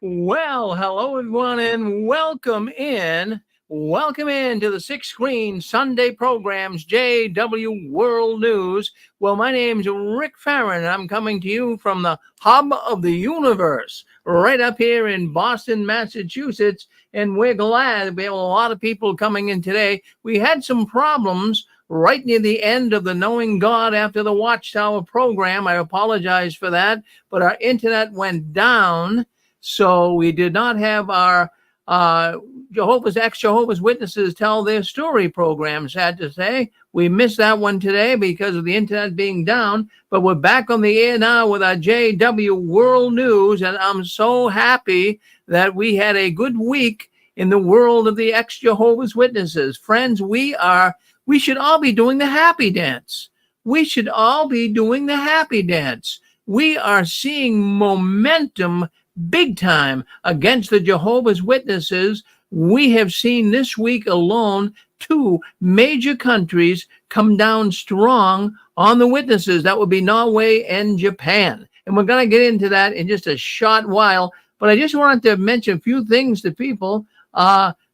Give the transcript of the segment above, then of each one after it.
Well, hello everyone, and welcome in to the Six Screen Sunday programs, JW World News. Well, my name's Rick Farron, and I'm coming to you from the hub of the universe, right up here in Boston, Massachusetts. And we're glad we have a lot of people coming in today. We had some problems right near the end of the Knowing God After the Watchtower program. I apologize for that, but our internet went down. So we did not have our Jehovah's Witnesses Tell Their Story program, sad to say. We missed that one today because of the internet being down, but we're back on the air now with our JW World News, and I'm so happy that we had a good week in the world of the ex-Jehovah's Witnesses. Friends, we should all be doing the happy dance. We should all be doing the happy dance. We are seeing momentum big time against the Jehovah's Witnesses. We have seen this week alone 2 major countries come down strong on the witnesses. That would be Norway and Japan. And we're going to get into that in just a short while. But I just wanted to mention a few things to people.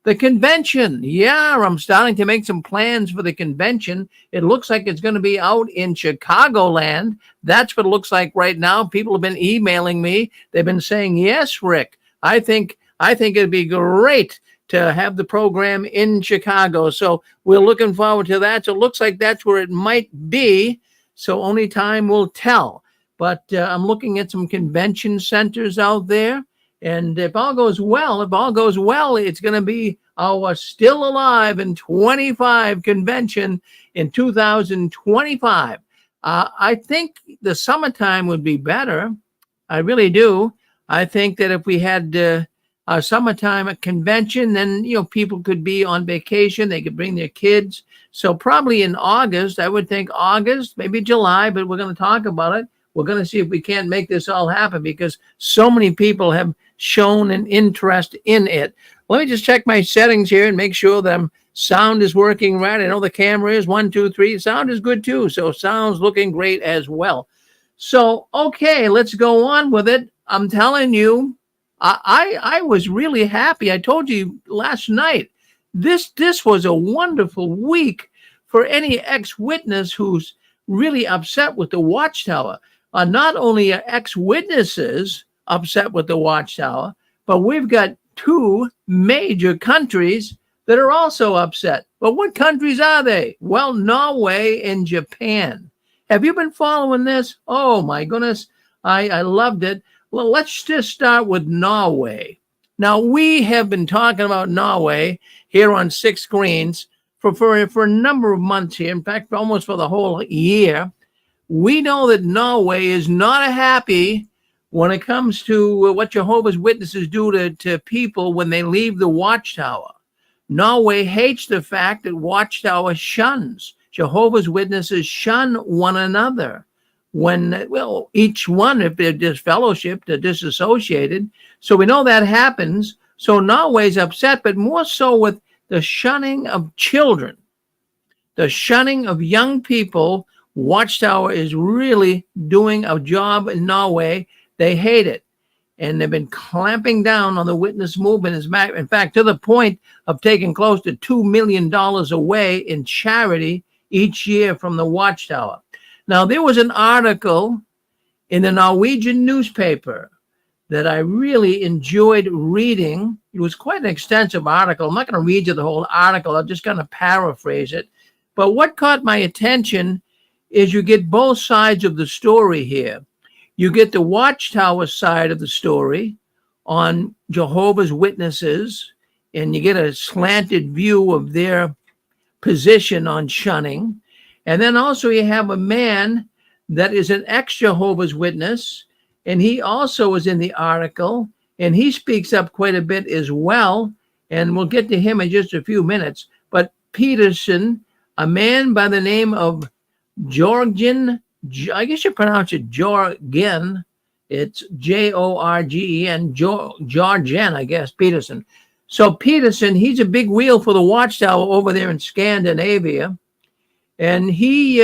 The convention. Yeah, I'm starting to make some plans for the convention. It looks like it's going to be out in Chicagoland. That's what it looks like right now. People have been emailing me. They've been saying, yes, Rick, I think it'd be great to have the program in Chicago. So we're looking forward to that. So it looks like that's where it might be. So only time will tell. But I'm looking at some convention centers out there. And if all goes well, it's going to be our Still Alive in 25 convention in 2025. I think the summertime would be better. I really do. I think that if we had a summertime convention, then, people could be on vacation. They could bring their kids. So probably in August, I would think August, maybe July, but we're going to talk about it. We're going to see if we can't make this all happen because so many people have shown an interest in it. Let me just check my settings here and make sure that sound is working right. I know the camera is 1, 2, 3. Sound is good too. So sound's looking great as well. So, okay, let's go on with it. I'm telling you, I was really happy. I told you last night, this was a wonderful week for any ex-witness who's really upset with the Watchtower. Not only are ex-witnesses upset with the Watchtower, but we've got 2 major countries that are also upset. But what countries are they? Well, Norway and Japan. Have you been following this? Oh, my goodness. I loved it. Well, let's just start with Norway. Now, we have been talking about Norway here on Six Screens for a number of months here. In fact, almost for the whole year. We know that Norway is not happy when it comes to what Jehovah's Witnesses do to people when they leave the Watchtower. Norway hates the fact that Watchtower shuns. Jehovah's Witnesses shun one another. Each one, if they're disfellowshipped, they're disassociated. So we know that happens. So Norway's upset, but more so with the shunning of children, the shunning of young people. Watchtower is really doing a job in Norway. They hate it. And they've been clamping down on the witness movement. In fact, to the point of taking close to $2 million away in charity each year from the Watchtower. Now, there was an article in the Norwegian newspaper that I really enjoyed reading. It was quite an extensive article. I'm not going to read you the whole article. I'm just going to paraphrase it. But what caught my attention is you get both sides of the story here. You get the Watchtower side of the story on Jehovah's Witnesses, and you get a slanted view of their position on shunning. And then also you have a man that is an ex-Jehovah's Witness, and he also is in the article, and he speaks up quite a bit as well, and we'll get to him in just a few minutes. But Peterson, a man by the name of Jorgen, I guess you pronounce it Jorgen. It's Jorgen, Jorgen, I guess, Peterson. So Peterson, he's a big wheel for the Watchtower over there in Scandinavia. And he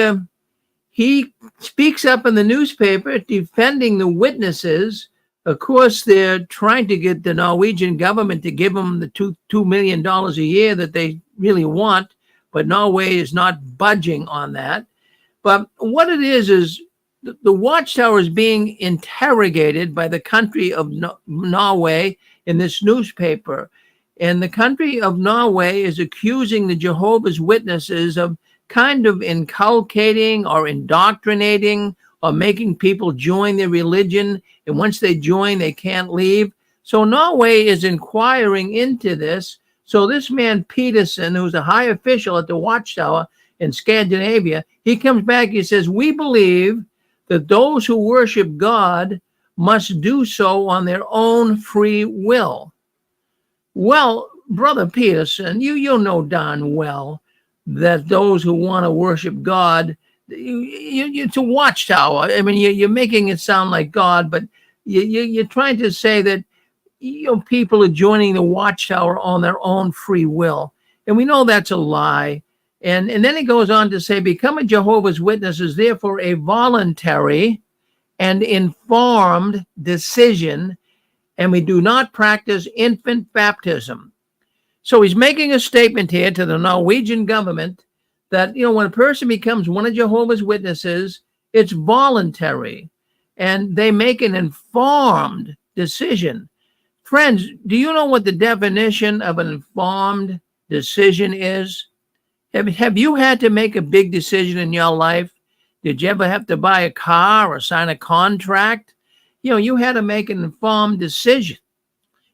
speaks up in the newspaper defending the witnesses Of course, they're trying to get the Norwegian government to give them the $2 million a year that they really want, but Norway is not budging on that. But what it is the Watchtower is being interrogated by the country of Norway in this newspaper. And the country of Norway is accusing the Jehovah's Witnesses of kind of inculcating or indoctrinating or making people join their religion. And once they join, they can't leave. So Norway is inquiring into this. So this man, Peterson, who's a high official at the Watchtower in Scandinavia, he comes back, he says, we believe that those who worship God must do so on their own free will. Well, Brother Peterson, you know darn well that those who want to worship God, it's a Watchtower. I mean, you're making it sound like God, but you're trying to say that people are joining the Watchtower on their own free will. And we know that's a lie. And then it goes on to say, become a Jehovah's Witness is therefore a voluntary and informed decision, and we do not practice infant baptism. So he's making a statement here to the Norwegian government that, when a person becomes one of Jehovah's Witnesses, it's voluntary, and they make an informed decision. Friends, do you know what the definition of an informed decision is? Have you had to make a big decision in your life? Did you ever have to buy a car or sign a contract? You had to make an informed decision.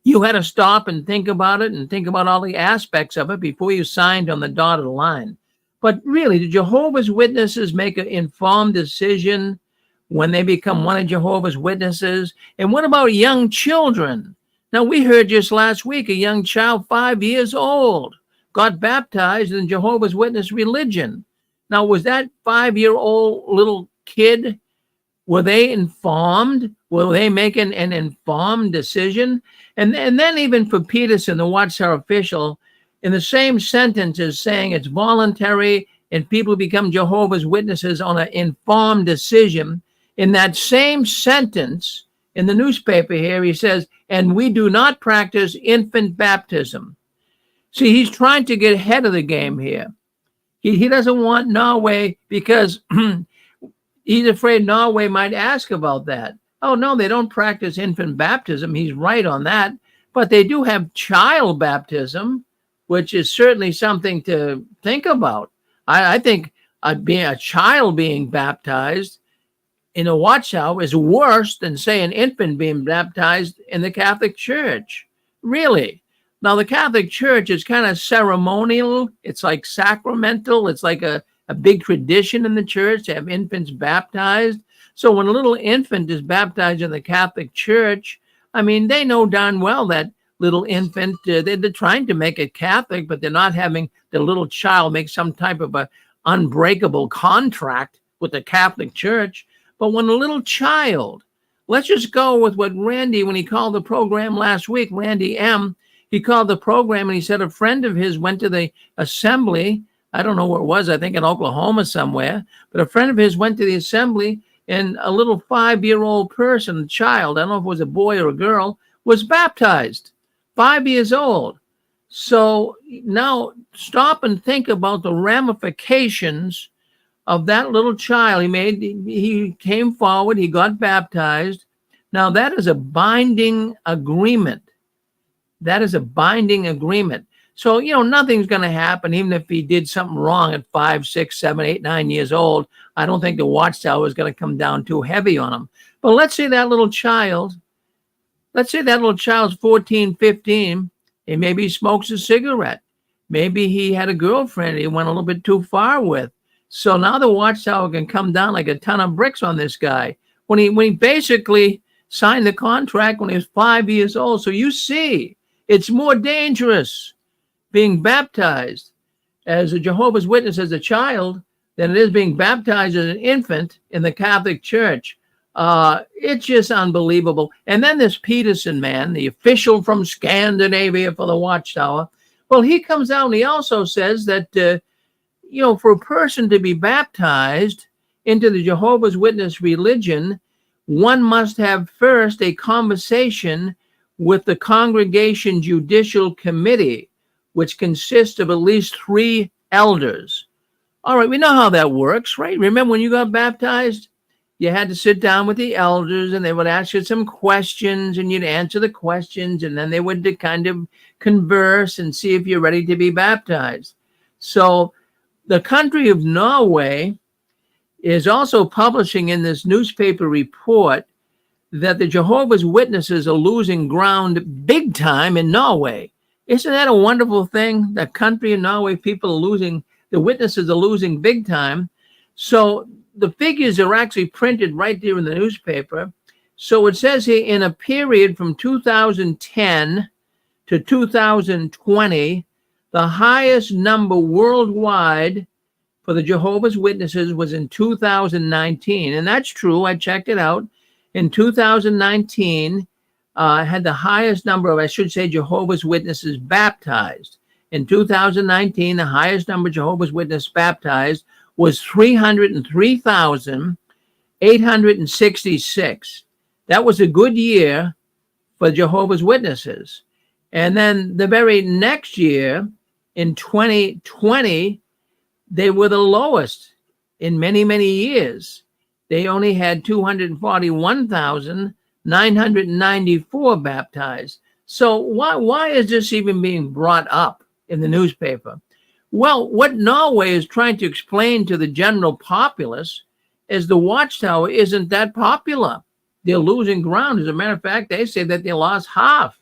You had to stop and think about it and think about all the aspects of it before you signed on the dotted line. But really, the Jehovah's Witnesses make an informed decision when they become one of Jehovah's Witnesses? And what about young children? Now, we heard just last week a young child, 5 years old, got baptized in Jehovah's Witness religion. Now, was that 5-year-old little kid, were they informed? Were they making an informed decision? And then even for Peterson, the Watchtower official, in the same sentence is saying it's voluntary and people become Jehovah's Witnesses on an informed decision. In that same sentence in the newspaper here, he says, and we do not practice infant baptism. See, he's trying to get ahead of the game here. He doesn't want Norway because he's afraid Norway might ask about that. Oh, no, they don't practice infant baptism. He's right on that. But they do have child baptism, which is certainly something to think about. I think being a child being baptized in a Watchtower is worse than, say, an infant being baptized in the Catholic Church. Really. Now, the Catholic Church is kind of ceremonial. It's like sacramental. It's like a big tradition in the church to have infants baptized. So when a little infant is baptized in the Catholic Church, I mean, they know darn well that little infant, they're trying to make it Catholic, but they're not having the little child make some type of a unbreakable contract with the Catholic Church. But when a little child, let's just go with what Randy, when he called the program last week, Randy M., he called the program and he said a friend of his went to the assembly. I don't know where it was. I think in Oklahoma somewhere. But a friend of his went to the assembly and a little 5-year-old person, a child, I don't know if it was a boy or a girl, was baptized, 5 years old. So now stop and think about the ramifications of that little child. He came forward, he got baptized. Now that is a binding agreement. That is a binding agreement. So, nothing's going to happen, even if he did something wrong at 5, 6, 7, 8, 9 years old. I don't think the Watchtower is going to come down too heavy on him. But let's say that little child's 14, 15, and maybe he smokes a cigarette. Maybe he had a girlfriend he went a little bit too far with. So now the Watchtower can come down like a ton of bricks on this guy. When he basically signed the contract when he was 5 years old. So you see, it's more dangerous being baptized as a Jehovah's Witness as a child than it is being baptized as an infant in the Catholic Church. It's just unbelievable. And then this Peterson man, the official from Scandinavia for the Watchtower, well, he comes out and he also says that, for a person to be baptized into the Jehovah's Witness religion, one must have first a conversation with the Congregation Judicial Committee, which consists of at least 3 elders. All right, we know how that works, right? Remember when you got baptized, you had to sit down with the elders and they would ask you some questions and you'd answer the questions, and then they would kind of converse and see if you're ready to be baptized. So the country of Norway is also publishing in this newspaper report that the Jehovah's Witnesses are losing ground big time in Norway. Isn't that a wonderful thing? The country of Norway, people are losing, the witnesses are losing big time. So the figures are actually printed right there in the newspaper. So it says here, in a period from 2010 to 2020, the highest number worldwide for the Jehovah's Witnesses was in 2019. And that's true. I checked it out. In 2019, had the highest number of, I should say, Jehovah's Witnesses baptized. In 2019, the highest number of Jehovah's Witnesses baptized was 303,866. That was a good year for Jehovah's Witnesses. And then the very next year, in 2020, they were the lowest in many, many years. They only had 241,994 baptized. So why is this even being brought up in the newspaper? Well, what Norway is trying to explain to the general populace is the Watchtower isn't that popular. They're losing ground. As a matter of fact, they say that they lost half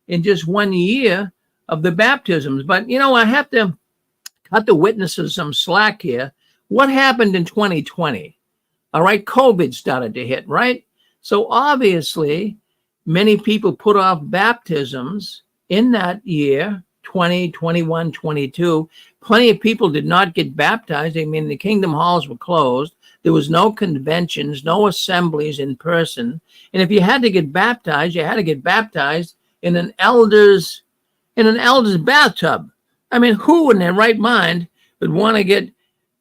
in just 1 year of the baptisms. But, you know, I have to cut the witnesses some slack here. What happened in 2020? All right, COVID started to hit, right? So obviously, many people put off baptisms in that year, 20, 21, 22. Plenty of people did not get baptized. I mean, the kingdom halls were closed. There was no conventions, no assemblies in person. And if you had to get baptized, you had to get baptized in an elder's bathtub. I mean, who in their right mind would want to get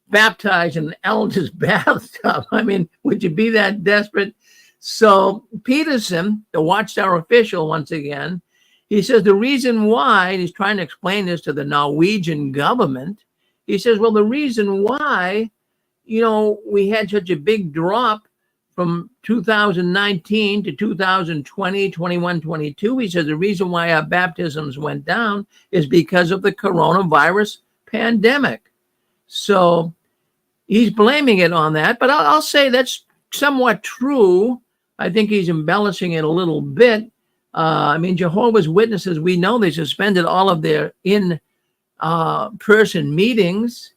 baptized in an elder's bathtub? I mean, would you be that desperate? So Peterson, the Watchtower official, once again, he says the reason why, and he's trying to explain this to the Norwegian government, he says, well, the reason why, you know, we had such a big drop from 2019 to 2020, 21, 22, he says the reason why our baptisms went down is because of the coronavirus pandemic. So he's blaming it on that, but I'll say that's somewhat true. I think he's embellishing it a little bit. I mean, Jehovah's Witnesses, we know they suspended all of their in-person meetings,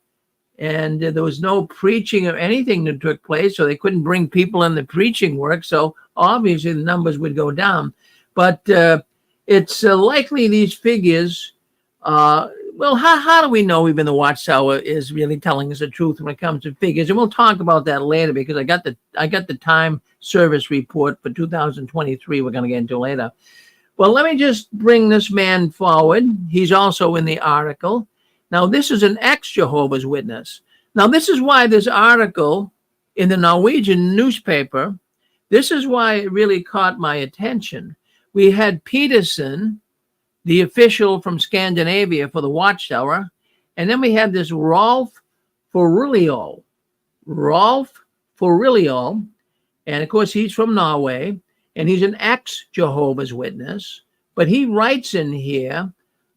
and there was no preaching or anything that took place, so they couldn't bring people in the preaching work. So obviously the numbers would go down. But it's likely these figures, well, how do we know even the Watchtower is really telling us the truth when it comes to figures? And we'll talk about that later, because I got the time service report for 2023 we're going to get into later. Well, let me just bring this man forward. He's also in the article. Now, this is an ex-Jehovah's Witness. Now, this is why this article in the Norwegian newspaper, this is why it really caught my attention. We had Peterson, the official from Scandinavia for the Watchtower, and then we had this Rolf Forilio. And of course, he's from Norway, and he's an ex-Jehovah's Witness, but he writes in here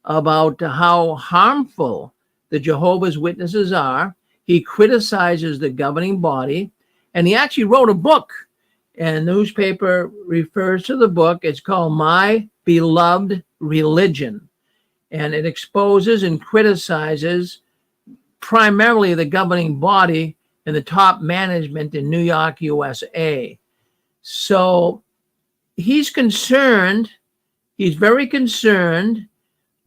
about how harmful the Jehovah's Witnesses are. He criticizes the governing body, and he actually wrote a book, and the newspaper refers to the book. It's called My Beloved Religion, and it exposes and criticizes primarily the governing body and the top management in New York, USA. So he's very concerned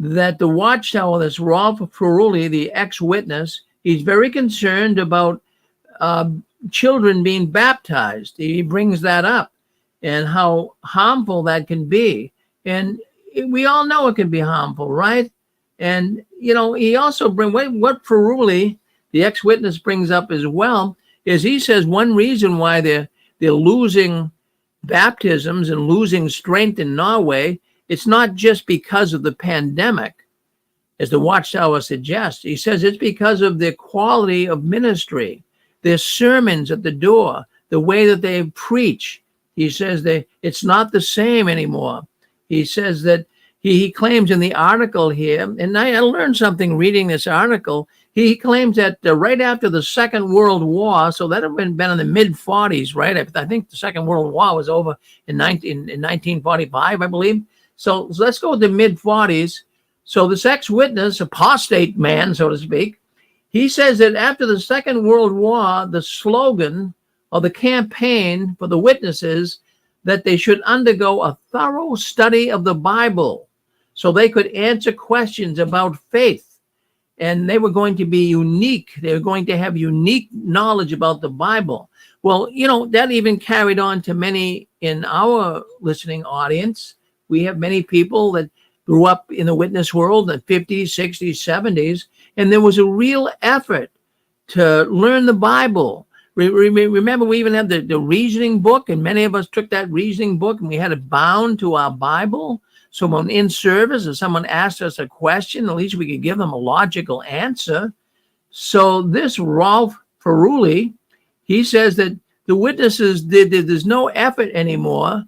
that the Watchtower, this Rolf Feruli, the ex-witness, he's very concerned about children being baptized. He brings that up and how harmful that can be. And we all know it can be harmful, right? And, you know, he also what Feruli, the ex-witness, brings up as well is he says one reason why they're they're losing baptisms and losing strength in Norway, it's not just because of the pandemic, as the Watchtower suggests. He says it's because of the quality of ministry, their sermons at the door, the way that they preach. He says it's not the same anymore. He says that he claims in the article here, and I learned something reading this article. He claims that right after the Second World War, so that had been in the mid-40s, right? I think the Second World War was over in 1945, I believe. So let's go with the mid-40s. So this ex-witness, apostate man, so to speak, he says that after the Second World War, the slogan or the campaign for the witnesses that they should undergo a thorough study of the Bible so they could answer questions about faith. And they were going to be unique. They were going to have unique knowledge about the Bible. Well, that even carried on to many in our listening audience. We have many people that grew up in the witness world in the 50s, 60s, 70s, and there was a real effort to learn the Bible. Remember, we even had the reasoning book, and many of us took that reasoning book and we had it bound to our Bible. So when in service, if someone asked us a question, at least we could give them a logical answer. So this Ralph Ferrulli, he says that the witnesses, there's no effort anymore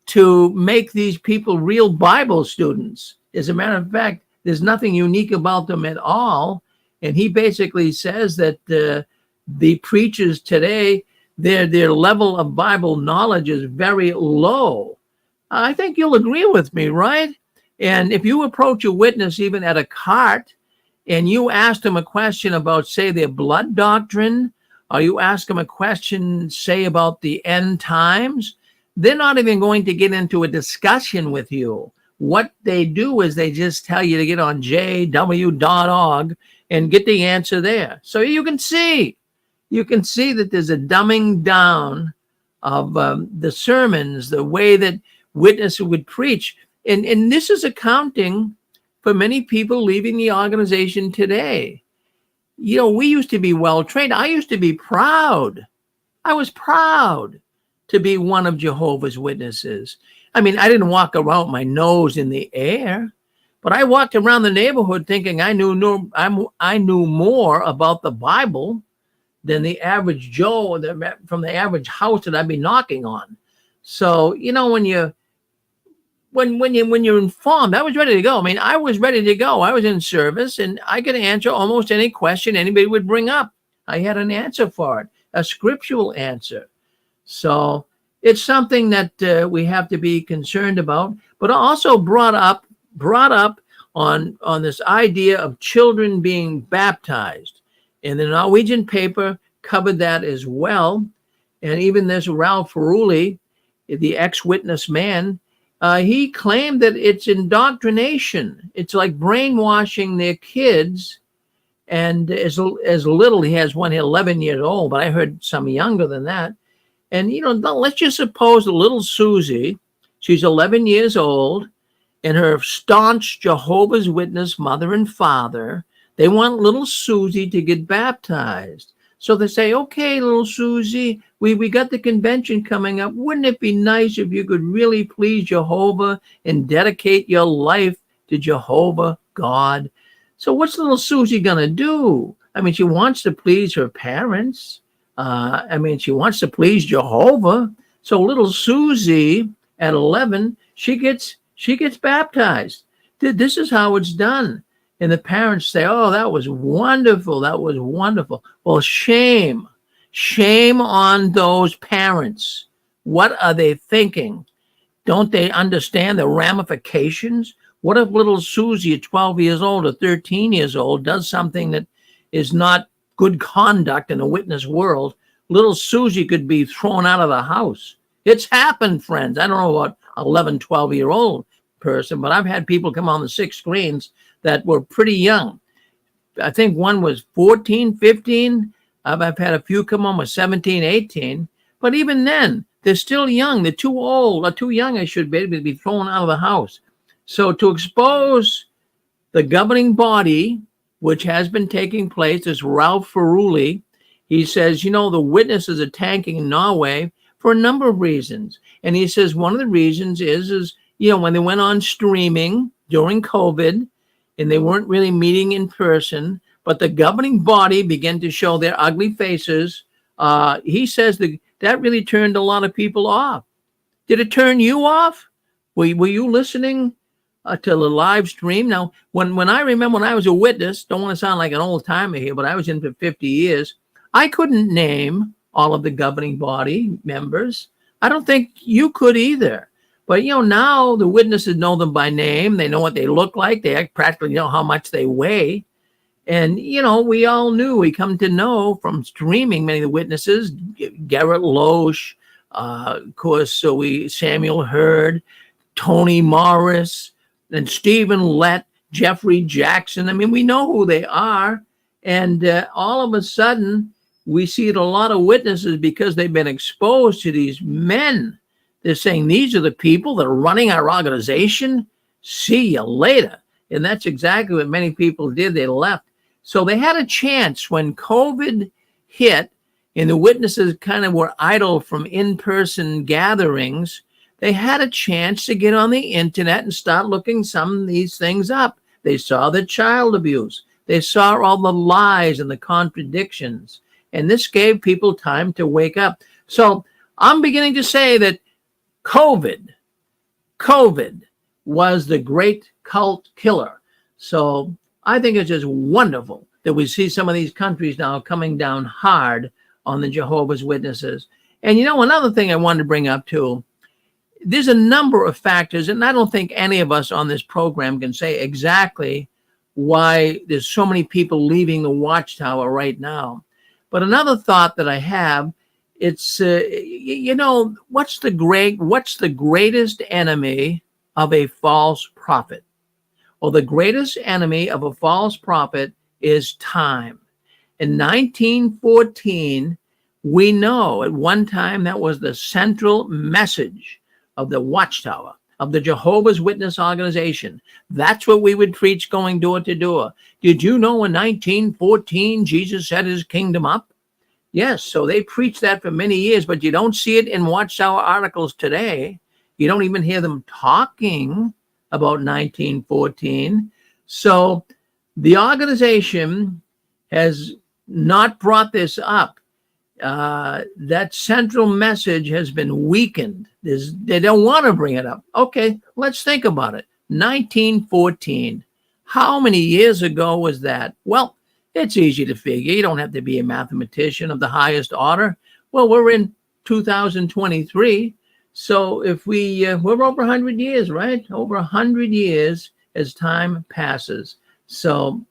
to make these people real Bible students. As a matter of fact, there's nothing unique about them at all. And he basically says that the preachers today, their level of Bible knowledge is very low. I think you'll agree with me, right? And if you approach a witness even at a cart and you ask them a question about, say, their blood doctrine, or you ask them a question, say, about the end times, they're not even going to get into a discussion with you. What they do is they just tell you to get on jw.org and get the answer there. So you can see that there's a dumbing down of the sermons, the way that witnesses would preach. And this is accounting for many people leaving the organization today. We used to be well trained. I used to be proud. I was proud to be one of Jehovah's Witnesses. I mean, I didn't walk around with my nose in the air, but I walked around the neighborhood thinking I knew more about the Bible than the average Joe from the average house that I'd be knocking on. So, when you're informed, I was ready to go. I mean, I was ready to go. I was in service and I could answer almost any question anybody would bring up. I had an answer for it, a scriptural answer. So it's something that we have to be concerned about, but also brought up on this idea of children being baptized. And the Norwegian paper covered that as well. And even this Ralph Ferrulli, the ex-witness man, he claimed that it's indoctrination. It's like brainwashing their kids. And as little, he has one 11 years old, but I heard some younger than that. And, let's just suppose the little Susie, she's 11 years old, and her staunch Jehovah's Witness mother and father, they want little Susie to get baptized. So they say, okay, little Susie, we got the convention coming up. Wouldn't it be nice if you could really please Jehovah and dedicate your life to Jehovah God? So what's little Susie going to do? I mean, she wants to please her parents. She wants to please Jehovah. So little Susie at 11, she gets baptized. This is how it's done. And the parents say, oh, that was wonderful. That was wonderful. Well, shame on those parents. What are they thinking? Don't they understand the ramifications? What if little Susie at 12 years old or 13 years old does something that is not good conduct in the witness world? Little Susie could be thrown out of the house. It's happened, friends. I don't know about 11, 12-year-old person, but I've had people come on the 6 screens that were pretty young. I think one was 14, 15. I've had a few come on with 17, 18. But even then, they're still young. They're too old or too young, I should be thrown out of the house. So to expose the governing body, which has been taking place, is Ralph Ferrulli. He says, the witnesses are tanking in Norway. for a number of reasons. And he says one of the reasons is when they went on streaming during COVID and they weren't really meeting in person, but the governing body began to show their ugly faces. He says that really turned a lot of people off. Did it turn you off? Were you listening to the live stream? Now, when I remember when I was a witness, don't want to sound like an old timer here, but I was in for 50 years. I couldn't name all of the governing body members. I don't think you could either. But, now the witnesses know them by name. They know what they look like. They practically know how much they weigh. And, we all knew, we come to know from streaming many of the witnesses, Garrett Loesch, of course, Samuel Hurd, Tony Morris, and Stephen Lett, Jeffrey Jackson. I mean, we know who they are. And all of a sudden, we see that a lot of witnesses, because they've been exposed to these men, they're saying, these are the people that are running our organization. See you later. And that's exactly what many people did. They left. So they had a chance when COVID hit and the witnesses kind of were idle from in-person gatherings. They had a chance to get on the internet and start looking some of these things up. They saw the child abuse. They saw all the lies and the contradictions. And this gave people time to wake up. So I'm beginning to say that COVID was the great cult killer. So I think it's just wonderful that we see some of these countries now coming down hard on the Jehovah's Witnesses. And another thing I wanted to bring up too, there's a number of factors, and I don't think any of us on this program can say exactly why there's so many people leaving the Watchtower right now. But another thought that I have, it's, what's the greatest enemy of a false prophet? Well, the greatest enemy of a false prophet is time. In 1914, we know at one time that was the central message of the Watchtower, of the Jehovah's Witness organization. That's what we would preach going door to door. Did you know in 1914, Jesus set his kingdom up? Yes, so they preached that for many years, but you don't see it in Watchtower articles today. You don't even hear them talking about 1914. So the organization has not brought this up. That central message has been weakened. They don't want to bring it up. Okay, let's think about it. 1914. How many years ago was that? Well, it's easy to figure. You don't have to be a mathematician of the highest order. Well, we're in 2023. So if we're over 100 years, right? Over 100 years as time passes. So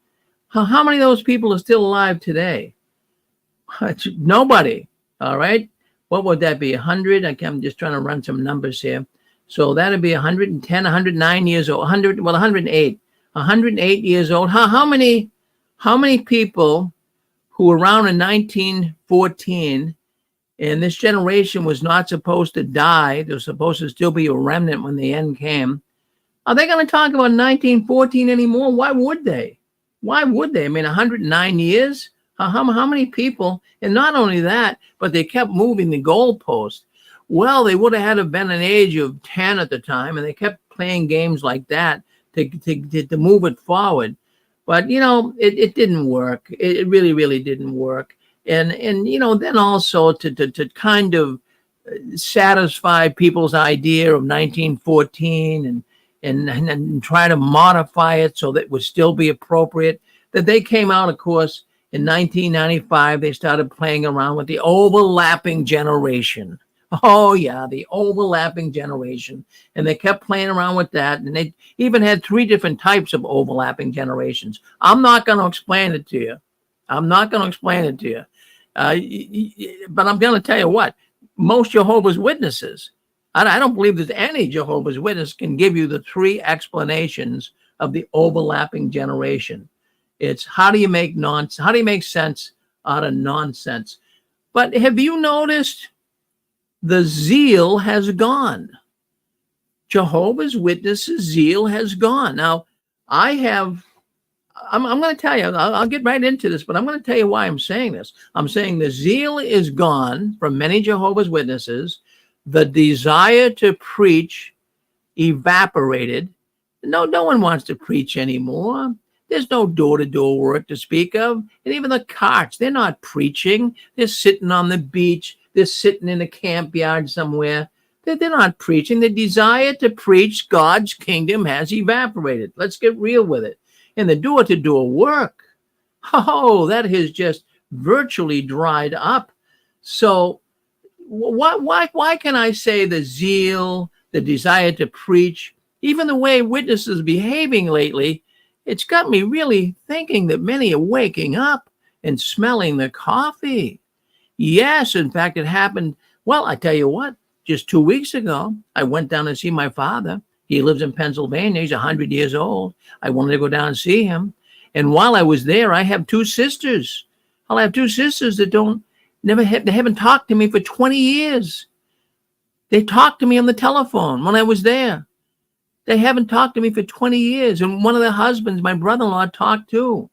how many of those people are still alive today? Nobody. All right. What would that be? 100? I'm just trying to run some numbers here. So that'd be 110, 109 years old, 108. 108 years old. How many people who were around in 1914, and this generation was not supposed to die, there was supposed to still be a remnant when the end came, are they going to talk about 1914 anymore? Why would they? I mean, 109 years? How many people? And not only that, but they kept moving the goalpost. Well, they would have had to have been an age of 10 at the time, and they kept playing games like that to move it forward. But, it didn't work. It really, really didn't work. And then also to kind of satisfy people's idea of 1914 and try to modify it so that it would still be appropriate, that they came out, of course, in 1995, they started playing around with the overlapping generation. Oh, yeah, the overlapping generation. And they kept playing around with that. And they even had 3 different types of overlapping generations. I'm not going to explain it to you. But I'm going to tell you what, most Jehovah's Witnesses, I don't believe that any Jehovah's Witness can give you the 3 explanations of the overlapping generation. It's how do you make sense out of nonsense? But have you noticed the zeal has gone? Jehovah's Witnesses' zeal has gone. Now, I have I'm going to tell you, I'll get right into this, but I'm going to tell you why I'm saying this. I'm saying the zeal is gone from many Jehovah's Witnesses. The desire to preach evaporated. No one wants to preach anymore. There's no door-to-door work to speak of. And even the carts, they're not preaching. They're sitting on the beach. They're sitting in a camp yard somewhere. They're not preaching. The desire to preach God's kingdom has evaporated. Let's get real with it. And the door-to-door work, that has just virtually dried up. So why can I say the zeal, the desire to preach, even the way witnesses are behaving lately, it's got me really thinking that many are waking up and smelling the coffee. Yes, in fact, it happened. Well, I tell you what, just 2 weeks ago, I went down to see my father. He lives in Pennsylvania. He's 100 years old. I wanted to go down and see him. And while I was there, I have two sisters. I'll have two sisters that they haven't talked to me for 20 years. They talked to me on the telephone when I was there. They haven't talked to me for 20 years. And one of their husbands, my brother-in-law, talked too.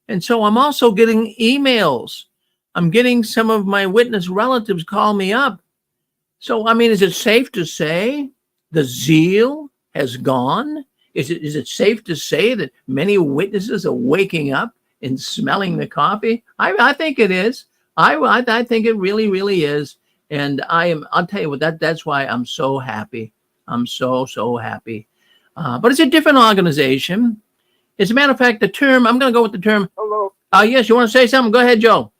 And so I'm also getting emails. I'm getting some of my witness relatives call me up. So, I mean, is it safe to say the zeal has gone? Is it safe to say that many witnesses are waking up and smelling the coffee? I think it is. I think it really, really is. And I'll tell you what, that's why I'm so happy. I'm so happy. But it's a different organization. As a matter of fact, I'm going to go with the term. Hello. Yes, you want to say something? Go ahead, Joe.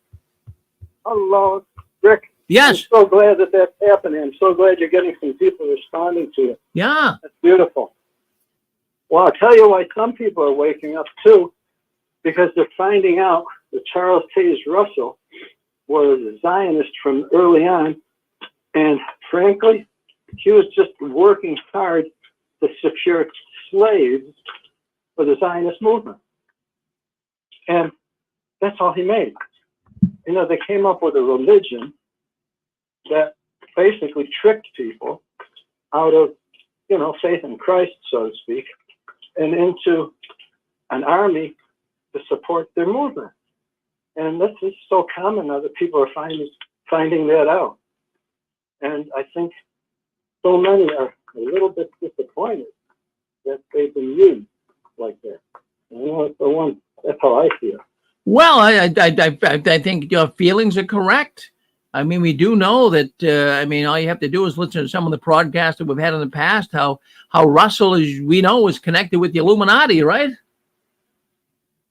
Hello, Rick. Yes. I'm so glad that that's happening. I'm so glad you're getting some people responding to it. Yeah. That's beautiful. Well, I'll tell you why some people are waking up too, because they're finding out that Charles Taze Russell was a Zionist from early on. And frankly, he was just working hard to secure slaves for the Zionist movement. And that's all he made. You know, they came up with a religion that basically tricked people out of, faith in Christ, so to speak, and into an army to support their movement. And this is so common now that people are finding that out. And I think so many are a little bit disappointed that they've been used like that. That's how I feel. Well, I think your feelings are correct. I mean, we do know that, all you have to do is listen to some of the broadcasts that we've had in the past, how Russell, is connected with the Illuminati, right?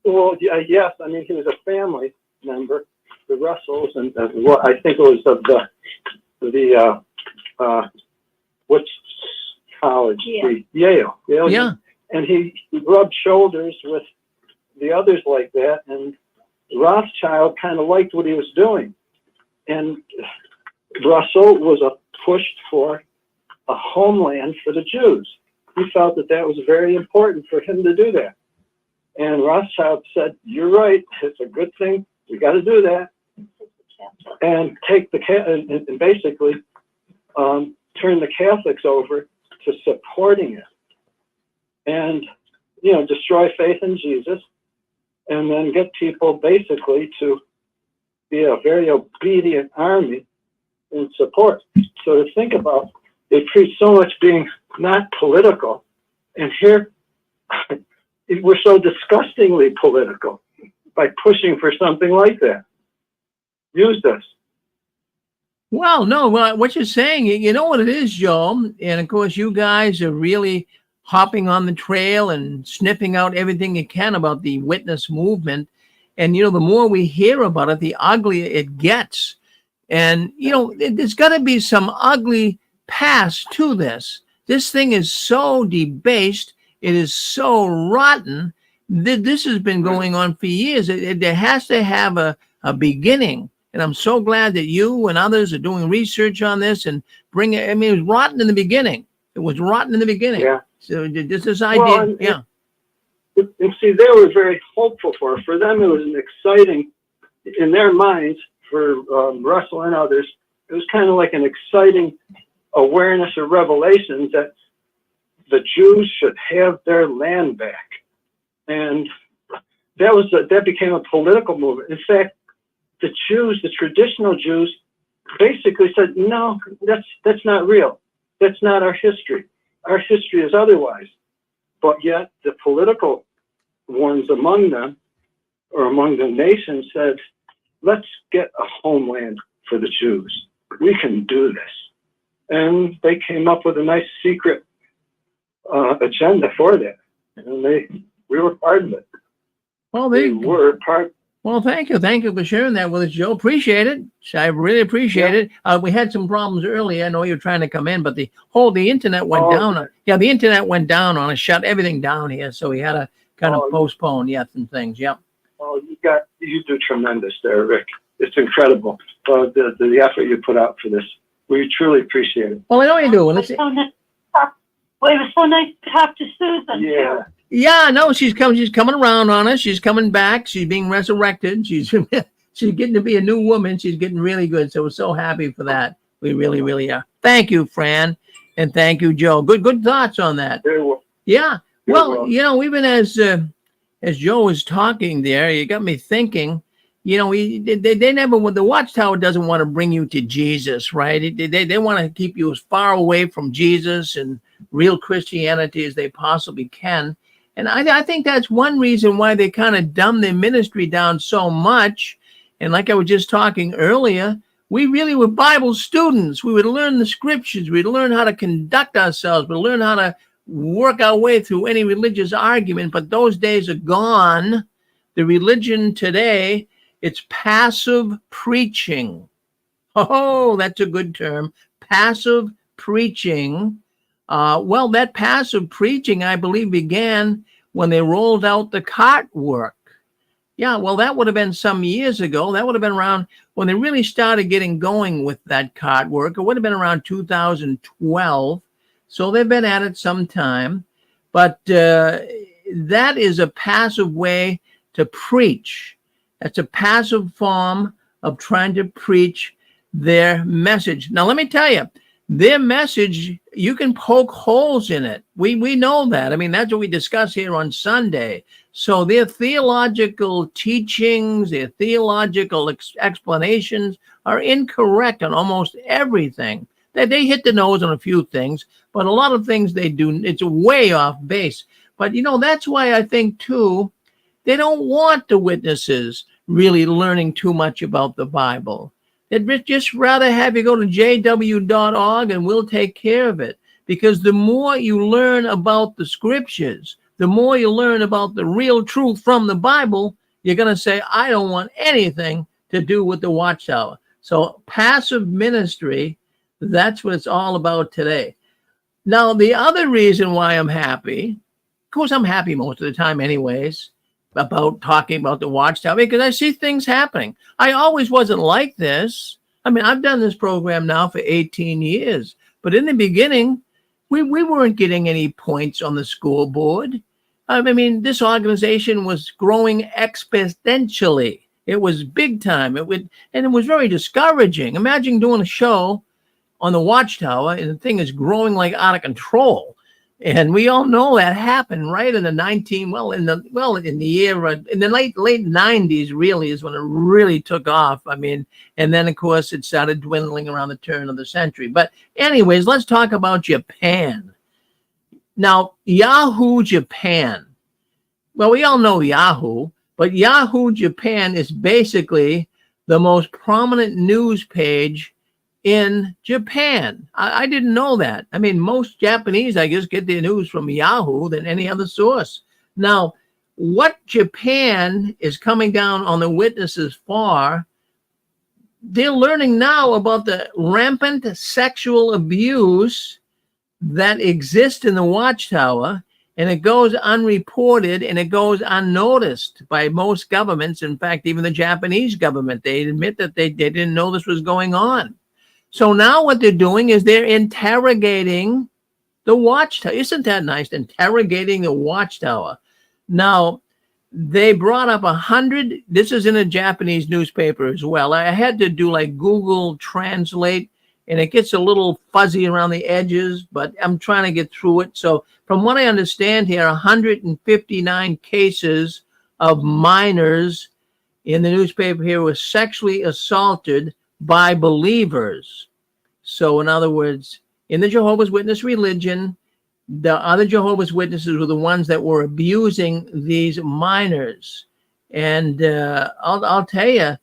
Well, yes. I mean, he was a family member, the Russells, and what I think it was of the which college? Yale. Yeah. And he rubbed shoulders with the others like that, and Rothschild kind of liked what he was doing. And Russell was pushed for a homeland for the Jews. He felt that was very important for him to do that. And Rothschild said, "You're right. It's a good thing. We got to do that." And take and basically turn the Catholics over to supporting it, and destroy faith in Jesus, and then get people basically to be a very obedient army in support. So to think about, they preach so much being not political, and here we're so disgustingly political by pushing for something like that. Used us. Well, no, what you're saying, you know what it is, Joe, and of course you guys are really hopping on the trail and sniffing out everything you can about the witness movement. And, the more we hear about it, the uglier it gets. And, there's got to be some ugly past to this. This thing is so debased. It is so rotten. This has been going on for years. There has to have a beginning. And I'm so glad that you and others are doing research on this and it was rotten in the beginning. It was rotten in the beginning. Yeah. So this idea, And see, they were very hopeful for it. For them, it was an exciting, in their minds, for Russell and others, it was kind of like an exciting awareness or revelation that the Jews should have their land back. And that became a political movement. In fact, the Jews, the traditional Jews, basically said, no, that's not real. That's not our history. Our history is otherwise. But yet the political ones among them, or among the nations, said, let's get a homeland for the Jews. We can do this. And they came up with a nice secret agenda for that. And we were part of it. Well, we were part. Well, thank you. Thank you for sharing that with us, Joe. Appreciate it. I really appreciate it. We had some problems earlier. I know you're trying to come in, but the internet went down. Yeah, the internet went down on us, shut everything down here. So we had to kind of postpone, some things. Yep. Oh, you do tremendous there, Rick. It's incredible. The effort you put out for this. We truly appreciate it. Well, I know you do. Well, it was so nice to talk to Susan. Yeah. Too. Yeah, no, she's coming around on us. She's coming back. She's being resurrected. She's getting to be a new woman. She's getting really good. So we're so happy for that. We really, really are. Thank you, Fran, and thank you, Joe. Good thoughts on that. Yeah. Well, even as Joe was talking there, you got me thinking. They never. The Watchtower doesn't want to bring you to Jesus, right? They want to keep you as far away from Jesus and real Christianity as they possibly can. And I think that's one reason why they kind of dumb their ministry down so much. And like I was just talking earlier, we really were Bible students. We would learn the scriptures. We'd learn how to conduct ourselves. We'd learn how to work our way through any religious argument. But those days are gone. The religion today, it's passive preaching. Oh, that's a good term. Passive preaching. Well, that passive preaching, I believe, began when they rolled out the cart work. Yeah, well, that would have been some years ago. That would have been around when they really started getting going with that cart work. It would have been around 2012. So they've been at it some time. But that is a passive way to preach. That's a passive form of trying to preach their message. Now, let me tell you, their message, you can poke holes in it. We know that. I mean, that's what we discuss here on Sunday. So their theological teachings, their theological explanations are incorrect on almost everything. They hit the nose on a few things, but a lot of things they do, it's way off base. But, that's why I think, too, they don't want the witnesses really learning too much about the Bible. They'd just rather have you go to jw.org and we'll take care of it. Because the more you learn about the scriptures, the more you learn about the real truth from the Bible, you're going to say, I don't want anything to do with the Watchtower. So passive ministry, that's what it's all about today. Now, the other reason why I'm happy, of course, I'm happy most of the time anyways, about talking about the Watchtower, because I see things happening. I always wasn't like this. I mean, I've done this program now for 18 years, but in the beginning, we weren't getting any points on the school board. I mean, this organization was growing exponentially. It was big time. And it was very discouraging. Imagine doing a show on the Watchtower and the thing is growing like out of control. And we all know that happened right in the late 90s really is when it really took off. I mean, and then of course it started dwindling around the turn of the century. But anyways, let's talk about Japan. Now, Yahoo Japan. Well, we all know Yahoo, but Yahoo Japan is basically the most prominent news page in Japan. I didn't know that. I mean, most Japanese, I guess, get their news from Yahoo than any other source. Now, what Japan is coming down on the witnesses for, they're learning now about the rampant sexual abuse that exists in the Watchtower, and it goes unreported and it goes unnoticed by most governments. In fact, even the Japanese government, they admit that they didn't know this was going on. So now what they're doing is they're interrogating the Watchtower. Isn't that nice? Interrogating the Watchtower. Now, they brought up 100. This is in a Japanese newspaper as well. I had to do like Google Translate, and it gets a little fuzzy around the edges, but I'm trying to get through it. So from what I understand here, 159 cases of minors in the newspaper here were sexually assaulted by believers. So in other words, in the Jehovah's Witness religion, the other Jehovah's Witnesses were the ones that were abusing these minors. And I'll tell you,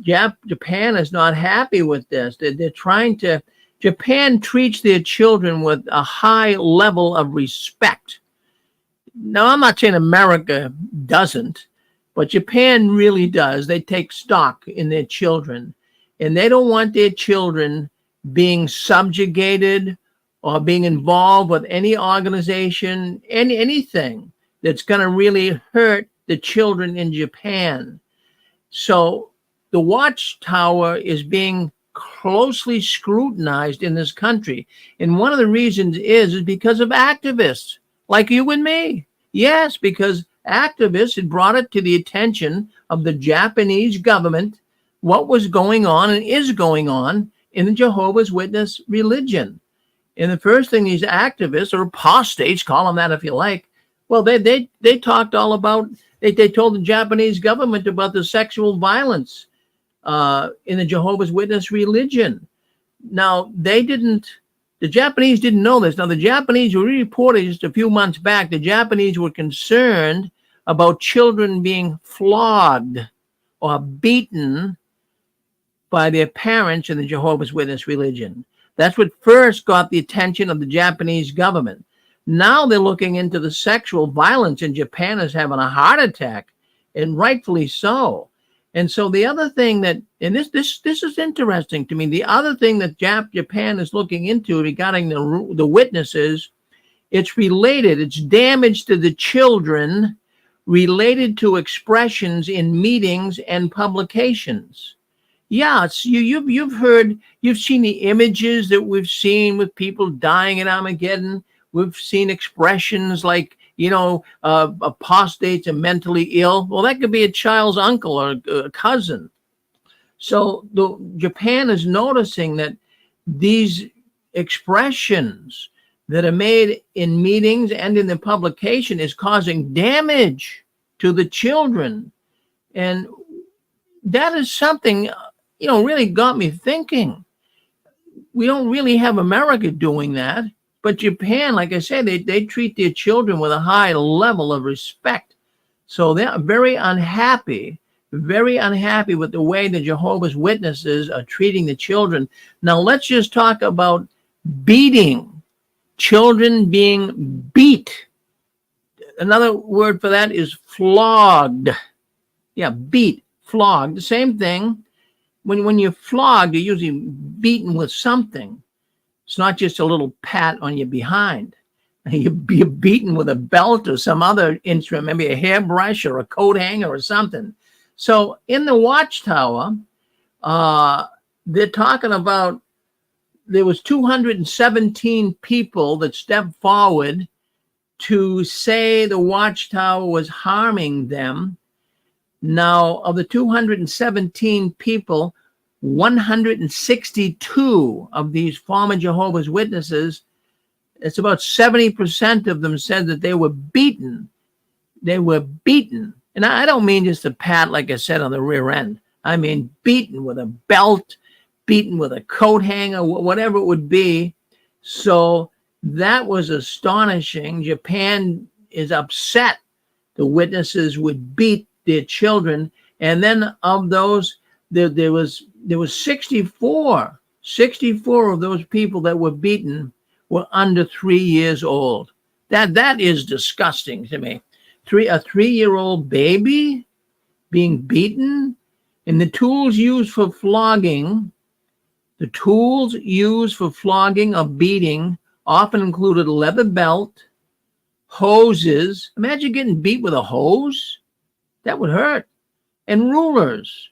Japan is not happy with this. They're trying to, Japan treats their children with a high level of respect. Now, I'm not saying America doesn't, but Japan really does. They take stock in their children, and they don't want their children being subjugated or being involved with any organization, anything that's going to really hurt the children in Japan. So the watchtower is being closely scrutinized in this country. And one of the reasons is because of activists like you and me. Yes, because activists had brought it to the attention of the Japanese government what was going on and is going on in the Jehovah's Witness religion. And the first thing these activists, or apostates, call them that if you like, well, they talked all about, they told the Japanese government about the sexual violence in the Jehovah's Witness religion. Now, the Japanese didn't know this. Now, the Japanese were reported just a few months back, the Japanese were concerned about children being flogged or beaten by their parents in the Jehovah's Witness religion. That's what first got the attention of the Japanese government. Now they're looking into the sexual violence in Japan is having a heart attack, and rightfully so. And so the other thing that, and this is interesting to me, the other thing that Japan is looking into regarding the witnesses, it's related, it's damage to the children related to expressions in meetings and publications. Yeah, it's, you've heard, you've seen the images that we've seen with people dying in Armageddon. We've seen expressions like, apostates and mentally ill. Well, that could be a child's uncle or a cousin. So Japan is noticing that these expressions that are made in meetings and in the publication is causing damage to the children. And that is something, really got me thinking. We don't really have America doing that. But Japan, like I said, they treat their children with a high level of respect. So they're very unhappy with the way the Jehovah's Witnesses are treating the children. Now, let's just talk about beating, children being beat. Another word for that is flogged. Yeah, beat, flogged, the same thing. When you're flogged, you're usually beaten with something. It's not just a little pat on your behind. You're beaten with a belt or some other instrument, maybe a hairbrush or a coat hanger or something. So in the watchtower, they're talking about there was 217 people that stepped forward to say the watchtower was harming them. Now, of the 217 people, 162 of these former Jehovah's Witnesses, it's about 70% of them said that they were beaten. They were beaten. And I don't mean just a pat, like I said, on the rear end. I mean beaten with a belt, beaten with a coat hanger, whatever it would be. So that was astonishing. Japan is upset the witnesses would beat their children. And then of those, there was 64 of those people that were beaten were under 3 years old. That is disgusting to me. A 3-year-old baby being beaten, and the tools used for flogging or beating often included a leather belt, hoses. Imagine getting beat with a hose. That would hurt. And rulers.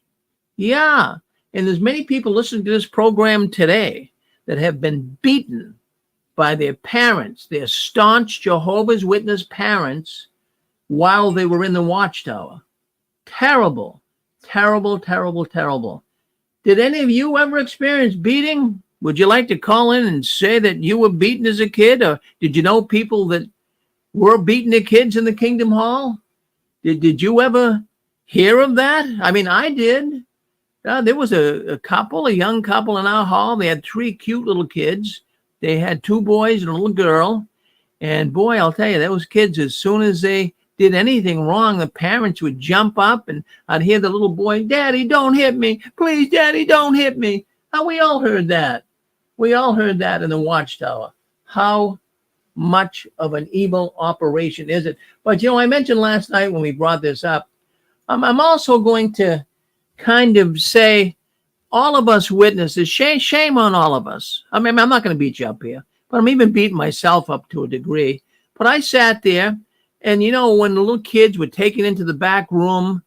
Yeah. And there's many people listening to this program today that have been beaten by their parents, their staunch Jehovah's Witness parents, while they were in the watchtower. Terrible, terrible, terrible, terrible. Did any of you ever experience beating? Would you like to call in and say that you were beaten as a kid? Or did you know people that were beating their kids in the Kingdom Hall? Did you ever hear of that? I mean, I did. There was a young couple in our hall. They had 3 cute little kids. They had 2 boys and a little girl. And boy, I'll tell you, those kids, as soon as they did anything wrong, the parents would jump up, and I'd hear the little boy, "Daddy, don't hit me. Please, Daddy, don't hit me." Now, we all heard that. We all heard that in the Watchtower. How much of an evil operation is it? But, I mentioned last night when we brought this up, I'm also going to kind of say, all of us witnesses, shame on all of us. I mean, I'm not going to beat you up here, but I'm even beating myself up to a degree. But I sat there, and when the little kids were taken into the back room,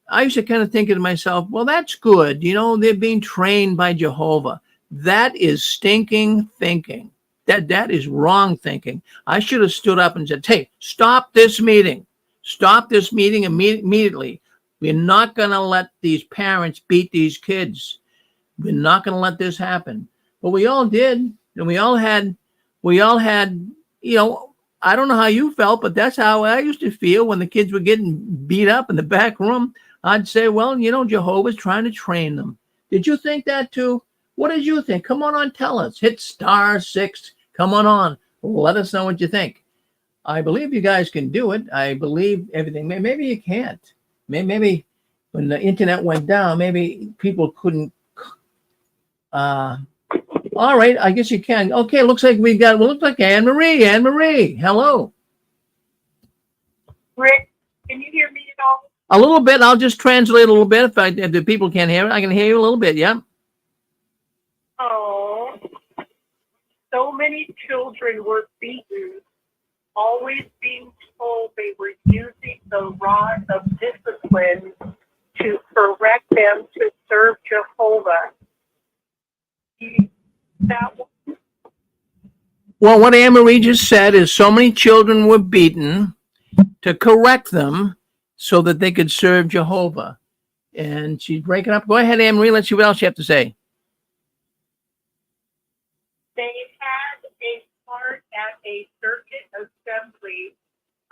I used to kind of think to myself, well, that's good. They're being trained by Jehovah. That is stinking thinking. That is wrong thinking. I should have stood up and said, hey, stop this meeting. Stop this meeting immediately. We're not going to let these parents beat these kids. We're not going to let this happen. But we all did. And we all had, I don't know how you felt, but that's how I used to feel when the kids were getting beat up in the back room. I'd say, well, Jehovah's trying to train them. Did you think that too? What did you think? Come on, tell us. Hit *6. Come on. Let us know what you think. I believe you guys can do it. I believe everything. Maybe you can't. Maybe when the internet went down, maybe people couldn't. All right, I guess you can. Okay, looks like looks like Anne Marie. Anne Marie, hello. Rick, can you hear me at all? A little bit. I'll just translate a little bit if the people can't hear it. I can hear you a little bit. Yeah. Oh, so many children were beaten, always being told they were using the rod of discipline to correct them to serve Jehovah. Well, what Anne Marie just said is so many children were beaten to correct them so that they could serve Jehovah. And she's breaking up. Go ahead, Anne Marie. Let's see what else you have to say. They had a part at a circuit assembly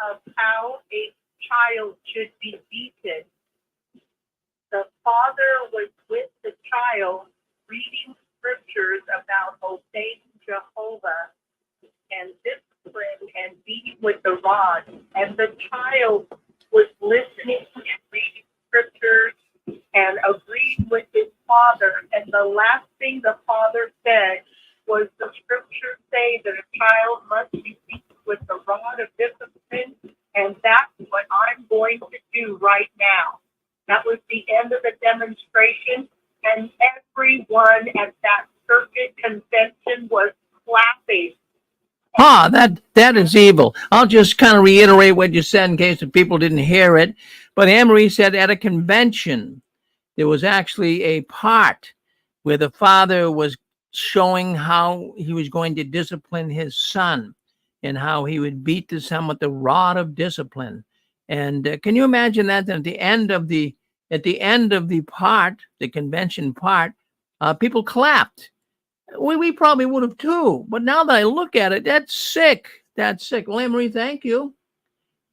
of how a child should be beaten. The father was with the child reading scriptures about obeying Jehovah and discipline and beating with the rod. And the child was listening and reading scriptures and agreed with his father. And the last thing the father said was, the scriptures say that a child must be beaten with the rod of discipline, and that's what I'm going to do right now. That was the end of the demonstration, and everyone at that circuit convention was clapping. That is evil. I'll just kind of reiterate what you said in case the people didn't hear it. But Anne Marie said at a convention, there was actually a part where the father was showing how he was going to discipline his son and how he would beat the son with the rod of discipline. And can you imagine that? At the end of the part, the convention part, people clapped. We probably would have too. But now that I look at it, that's sick. That's sick. Well, Anne Marie, thank you.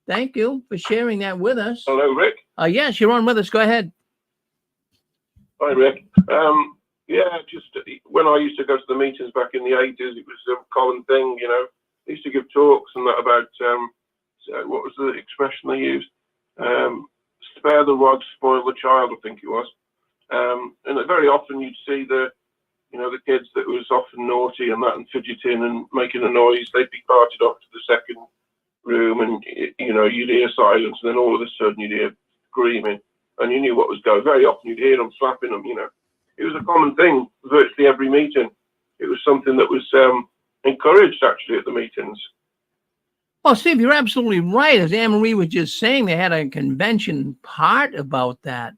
Thank you for sharing that with us. Hello, Rick. Yes, you're on with us. Go ahead. Hi, Rick. Yeah, just when I used to go to the meetings back in the 80s, it was a common thing, I used to give talks and that about, what was the expression they used? Spare the rod, spoil the child, I think it was. And very often you'd see the kids that was often naughty and that and fidgeting and making a noise, they'd be carted off to the second room and, you'd hear silence and then all of a sudden you'd hear screaming and you knew what was going. Very often you'd hear them slapping them, It was a common thing, virtually every meeting. It was something that was encouraged, actually, at the meetings. Well, Steve, you're absolutely right. As Anne Marie was just saying, they had a convention part about that.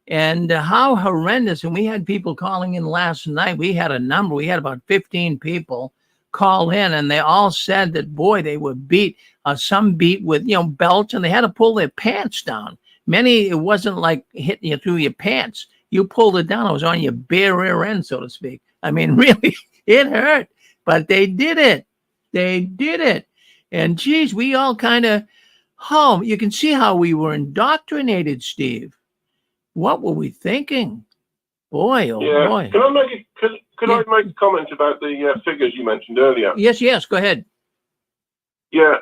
And how horrendous. And we had people calling in last night. We had a number. We had about 15 people call in, and they all said that, boy, they were beat. Some beat with, belts, and they had to pull their pants down. Many, it wasn't like hitting you through your pants. You pulled it down. It was on your bare rear end, so to speak. I mean, really, it hurt. But they did it. They did it. And, geez, we all kind of Oh, you can see how we were indoctrinated, Steve. What were we thinking? Boy, oh Yeah. boy. Can I make could Yeah. I make a comment about the figures you mentioned earlier? Yes, go ahead. Yeah.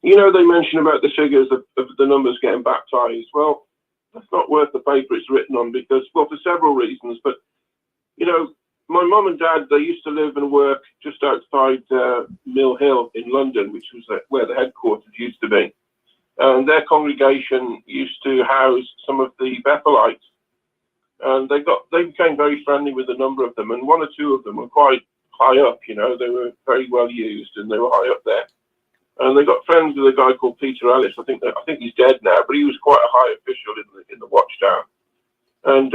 You know, they mentioned about the figures of the numbers getting baptized. Well, that's not worth the paper it's written on because, well, for several reasons. But you know, my mum and dad, they used to live and work just outside Mill Hill in London, which was where the headquarters used to be. And their congregation used to house some of the Bethelites. And they became very friendly with a number of them. And one or two of them were quite high up, you know, they were very well used and they were high up there. And they got friends with a guy called Peter Ellis. I think he's dead now, but he was quite a high official in the Watchtower. And,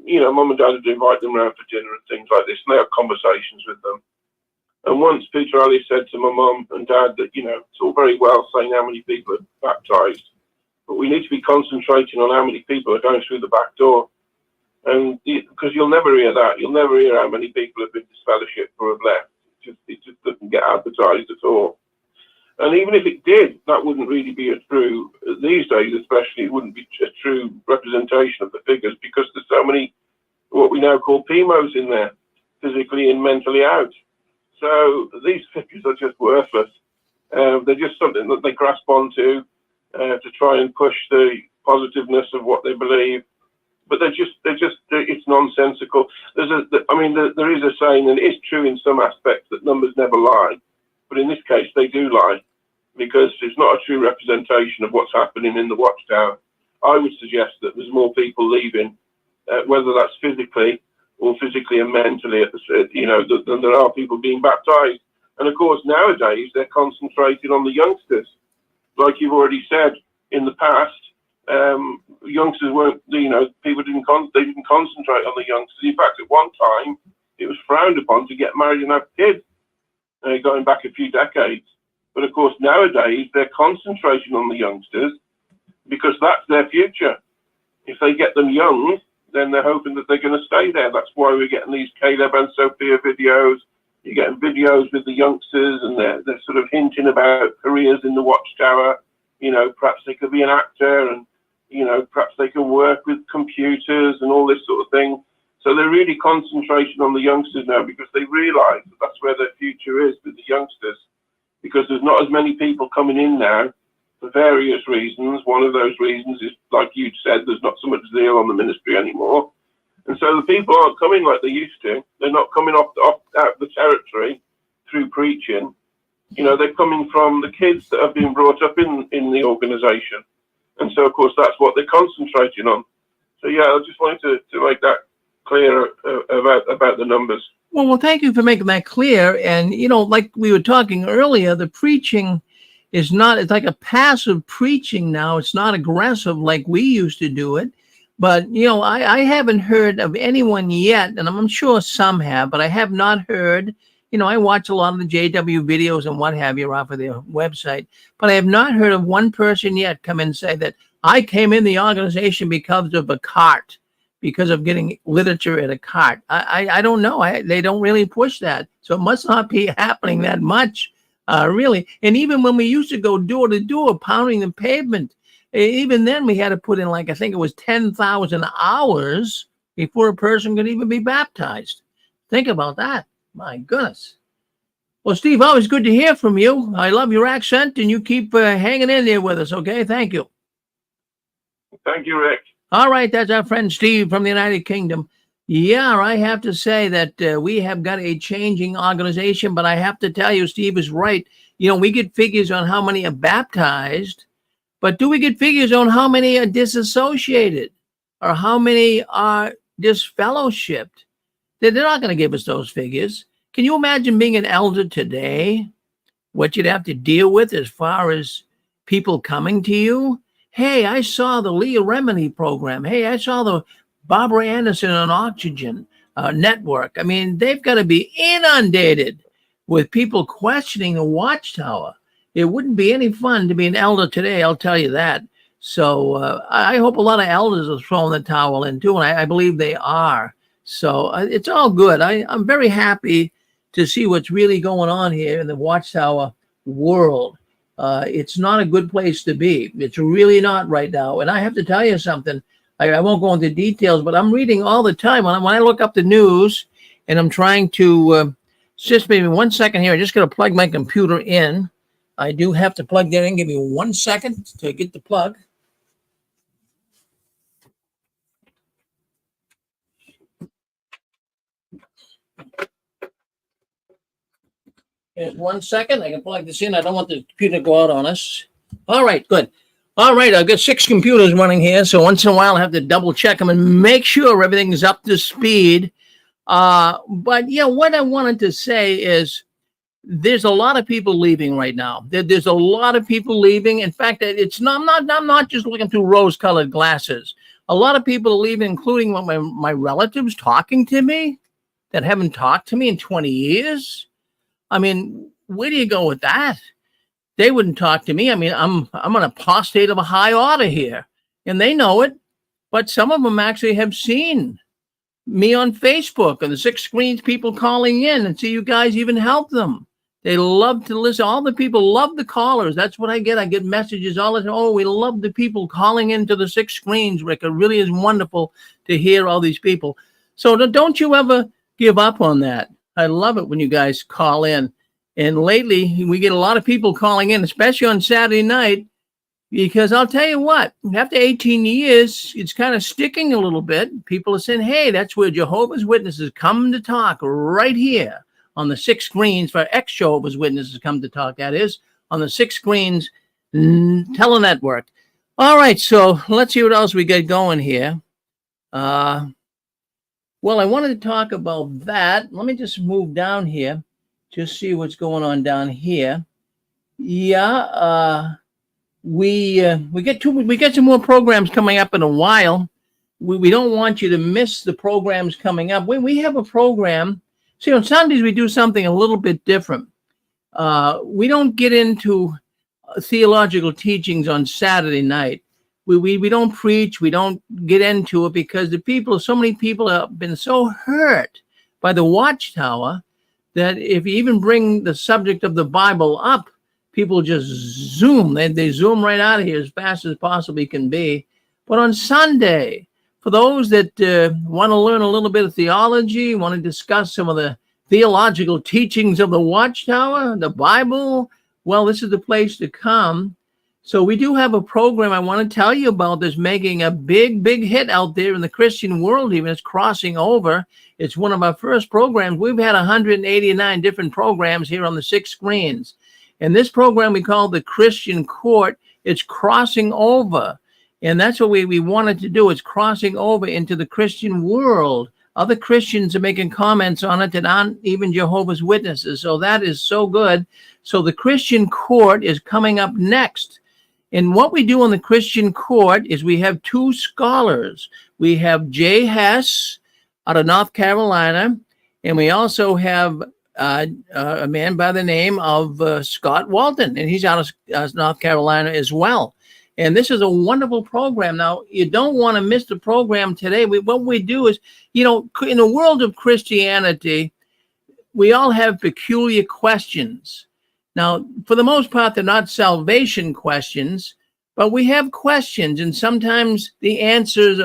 you know, mum and dad would invite them around for dinner and things like this, and they had conversations with them. And once Peter Ellis said to my mum and dad that, you know, it's all very well saying how many people are baptized, but we need to be concentrating on how many people are going through the back door. And because you'll never hear that. You'll never hear how many people have been disfellowshipped or have left. It just doesn't get advertised at all. And even if it did, that wouldn't really be a true, these days especially, it wouldn't be a true representation of the figures because there's so many, what we now call PMOs in there, physically and mentally out. So these figures are just worthless. They're just something that they grasp onto to try and push the positiveness of what they believe. But it's nonsensical. There is a saying, and it is true in some aspects, that numbers never lie. But in this case, they do lie because it's not a true representation of what's happening in the Watchtower. I would suggest that there's more people leaving, whether that's physically and mentally, than there are people being baptized. And of course, nowadays, they're concentrating on the youngsters. Like you've already said, in the past, youngsters weren't, people didn't concentrate on the youngsters. In fact, at one time, it was frowned upon to get married and have kids, going back a few decades. But of course, nowadays, they're concentrating on the youngsters because that's their future. If they get them young, then they're hoping that they're going to stay there. That's why we're getting these Caleb and Sophia videos. You're getting videos with the youngsters, and they're sort of hinting about careers in the Watchtower. You know, perhaps they could be an actor, and perhaps they can work with computers and all this sort of thing. So they're really concentrating on the youngsters now because they realise that that's where their future is, with the youngsters. Because there's not as many people coming in now for various reasons. One of those reasons is, like you said, there's not so much zeal on the ministry anymore. And so the people aren't coming like they used to. They're not coming out of the territory through preaching. They're coming from the kids that have been brought up in the organisation. And so, of course, that's what they're concentrating on. So, yeah, I just wanted to make that clear about the numbers. Well, thank you for making that clear. And, like we were talking earlier, the preaching is not, it's like a passive preaching now. It's not aggressive like we used to do it. But, I haven't heard of anyone yet, and I'm sure some have, but I have not heard. I watch a lot of the JW videos and what have you off of their website, but I have not heard of one person yet come and say that I came in the organization because of a cart, because of getting literature at a cart. I don't know. They don't really push that. So it must not be happening that much, really. And even when we used to go door to door, pounding the pavement, even then we had to put in, I think it was 10,000 hours before a person could even be baptized. Think about that. My goodness. Well, Steve, always good to hear from you. I love your accent, and you keep hanging in there with us, okay? Thank you. Thank you, Rick. All right, that's our friend Steve from the United Kingdom. Yeah, I have to say that we have got a changing organization, but I have to tell you, Steve is right. We get figures on how many are baptized, but do we get figures on how many are disassociated or how many are disfellowshipped? They're not going to give us those figures. Can you imagine being an elder today? What you'd have to deal with as far as people coming to you? Hey, I saw the Leah Remini program. Hey, I saw the Barbara Anderson on Oxygen network. I mean, they've got to be inundated with people questioning the Watchtower. It wouldn't be any fun to be an elder today, I'll tell you that. So I hope a lot of elders are throwing the towel in too, and I believe they are. So it's all good. I'm very happy to see what's really going on here in the Watchtower world. It's not a good place to be. It's really not right now. And I have to tell you something. I won't go into details, but I'm reading all the time. When I look up the news and I'm trying to, just maybe 1 second here. I just got to plug my computer in. I do have to plug that in. Give me 1 second to get the plug. Here's 1 second. I can plug this in. I don't want the computer to go out on us. All right, good. All right, I've got 6 computers running here, so once in a while I have to double check them and make sure everything is up to speed. But yeah, what I wanted to say is there's a lot of people leaving right now. There's a lot of people leaving. In fact, it's not. I'm not just looking through rose-colored glasses. A lot of people are leaving, including my relatives talking to me that haven't talked to me in 20 years. I mean, where do you go with that? They wouldn't talk to me. I mean, I'm an apostate of a high order here, and they know it. But some of them actually have seen me on Facebook and the 6 screens, people calling in, and see you guys even help them. They love to listen. All the people love the callers. That's what I get. I get messages all the time. Oh, we love the people calling into the 6 screens, Rick. It really is wonderful to hear all these people. So don't you ever give up on that. I love it when you guys call in. And lately, we get a lot of people calling in, especially on Saturday night, because I'll tell you what, after 18 years, it's kind of sticking a little bit. People are saying, hey, that's where Jehovah's Witnesses come to talk, right here on the 6 screens for ex-Jehovah's Witnesses come to talk, that is, on the 6 screens telenetwork. All right, so let's see what else we get going here. Well, I wanted to talk about that. Let me just move down here. Just see what's going on down here. Yeah, we get some more programs coming up in a while. We don't want you to miss the programs coming up. We have a program. See, on Sundays we do something a little bit different. We don't get into theological teachings on Saturday night. We don't preach. We don't get into it because so many people have been so hurt by the Watchtower that if you even bring the subject of the Bible up, people just zoom. They zoom right out of here as fast as possibly can be. But on Sunday, for those that want to learn a little bit of theology, want to discuss some of the theological teachings of the Watchtower, the Bible, well, this is the place to come. So we do have a program I want to tell you about that's making a big, big hit out there in the Christian world. Even it's crossing over. It's one of our first programs. We've had 189 different programs here on the 6 screens. And this program we call the Christian Court. It's crossing over. And that's what we wanted to do. It's crossing over into the Christian world. Other Christians are making comments on it that aren't even Jehovah's Witnesses. So that is so good. So the Christian Court is coming up next. And what we do on the Christian Court is we have 2 scholars. We have Jay Hess out of North Carolina, and we also have a man by the name of Scott Walton, and he's out of North Carolina as well. And this is a wonderful program. Now, you don't want to miss the program today. What we do is, in the world of Christianity, we all have peculiar questions. Now, for the most part, they're not salvation questions, but we have questions, and sometimes the answers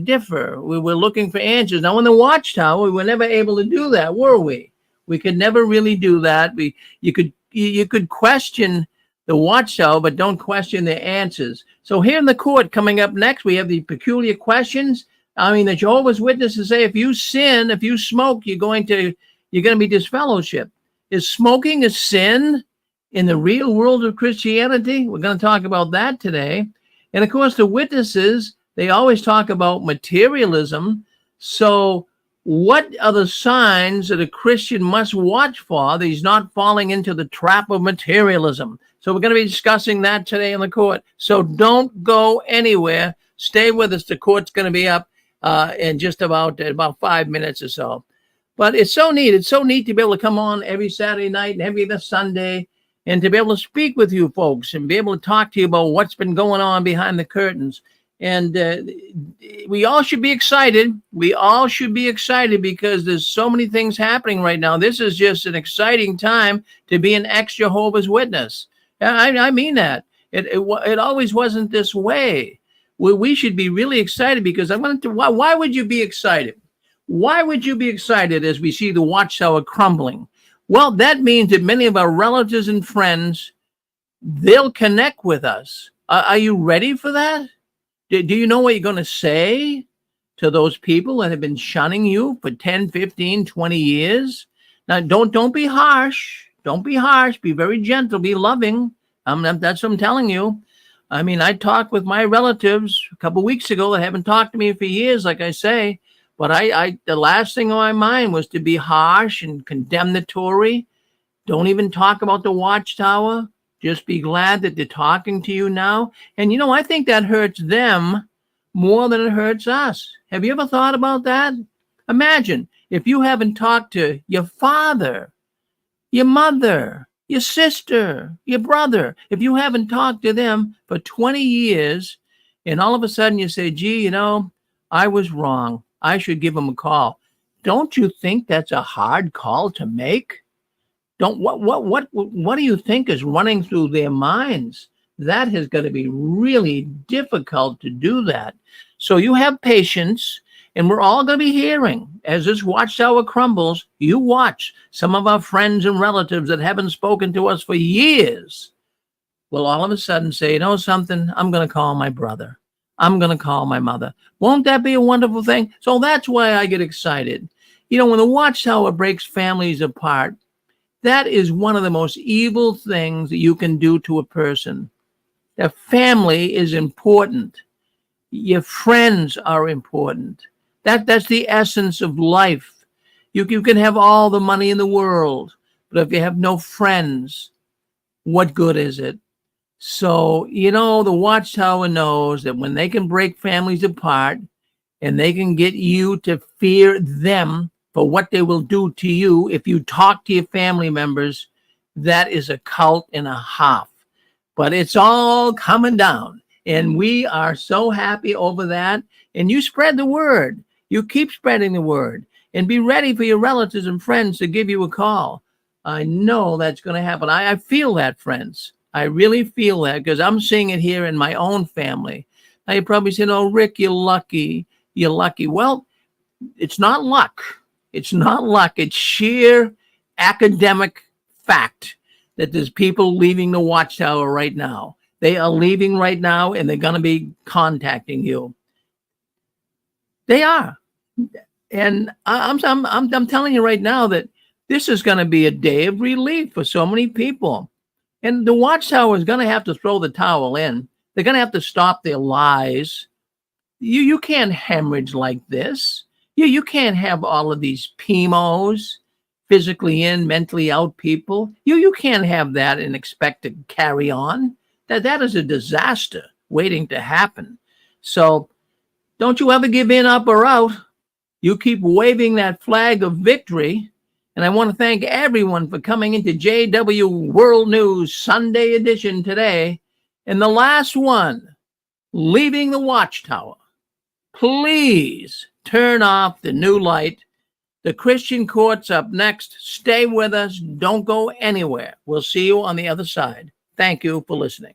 differ. We're looking for answers. Now, in the Watchtower, we were never able to do that, were we? We could never really do that. You could question the Watchtower, but don't question their answers. So here in the court, coming up next, we have the peculiar questions. I mean, the Jehovah's Witnesses say if you sin, if you smoke, you're going to be disfellowshipped. Is smoking a sin in the real world of Christianity? We're going to talk about that today. And of course, the witnesses, they always talk about materialism. So what are the signs that a Christian must watch for that he's not falling into the trap of materialism? So we're going to be discussing that today in the court. So don't go anywhere. Stay with us. The court's going to be up in just about 5 minutes or so. But it's so neat. It's so neat to be able to come on every Saturday night and every other Sunday and to be able to speak with you folks and be able to talk to you about what's been going on behind the curtains. And we all should be excited. We all should be excited because there's so many things happening right now. This is just an exciting time to be an ex-Jehovah's Witness. I mean that. It always wasn't this way. We should be really excited because I'm going to. Why would you be excited? Why would you be excited as we see the watchtower crumbling? Well, that means that many of our relatives and friends, they'll connect with us. Are you ready for that? Do you know what you're going to say to those people that have been shunning you for 10, 15, 20 years? Now, don't be harsh. Don't be harsh. Be very gentle. Be loving. That's what I'm telling you. I mean, I talked with my relatives a couple of weeks ago that haven't talked to me for years, like I say. But the last thing on my mind was to be harsh and condemnatory. Don't even talk about the watchtower. Just be glad that they're talking to you now. And, I think that hurts them more than it hurts us. Have you ever thought about that? Imagine if you haven't talked to your father, your mother, your sister, your brother, if you haven't talked to them for 20 years, and all of a sudden you say, gee, I was wrong. I should give them a call. Don't you think that's a hard call to make? What do you think is running through their minds? That has got to be really difficult to do that. So you have patience, and we're all going to be hearing as this watchtower crumbles. You watch some of our friends and relatives that haven't spoken to us for years will all of a sudden say, something, I'm going to call my brother. I'm going to call my mother. Won't that be a wonderful thing? So that's why I get excited. When the watchtower breaks families apart, that is one of the most evil things that you can do to a person. The family is important. Your friends are important. That's the essence of life. You can have all the money in the world, but if you have no friends, what good is it? So, the watchtower knows that when they can break families apart and they can get you to fear them for what they will do to you if you talk to your family members, that is a cult and a half. But it's all coming down, and we are so happy over that. And you spread the word. You keep spreading the word, and be ready for your relatives and friends to give you a call. I know that's going to happen. I feel that, friends. I really feel that because I'm seeing it here in my own family. Now you're probably saying, oh, Rick, you're lucky. You're lucky. Well, it's not luck. It's not luck. It's sheer academic fact that there's people leaving the watchtower right now. They are leaving right now, and they're going to be contacting you. They are. And I'm telling you right now that this is going to be a day of relief for so many people. And the watchtower is going to have to throw the towel in. They're going to have to stop their lies. You can't hemorrhage like this. You can't have all of these PMOs, physically in, mentally out people. You can't have that and expect to carry on. That is a disaster waiting to happen. So don't you ever give in, up, or out. You keep waving that flag of victory. And I want to thank everyone for coming into JW World News Sunday edition today. And the last one, leaving the watchtower. Please turn off the new light. The Christian Court's up next. Stay with us. Don't go anywhere. We'll see you on the other side. Thank you for listening.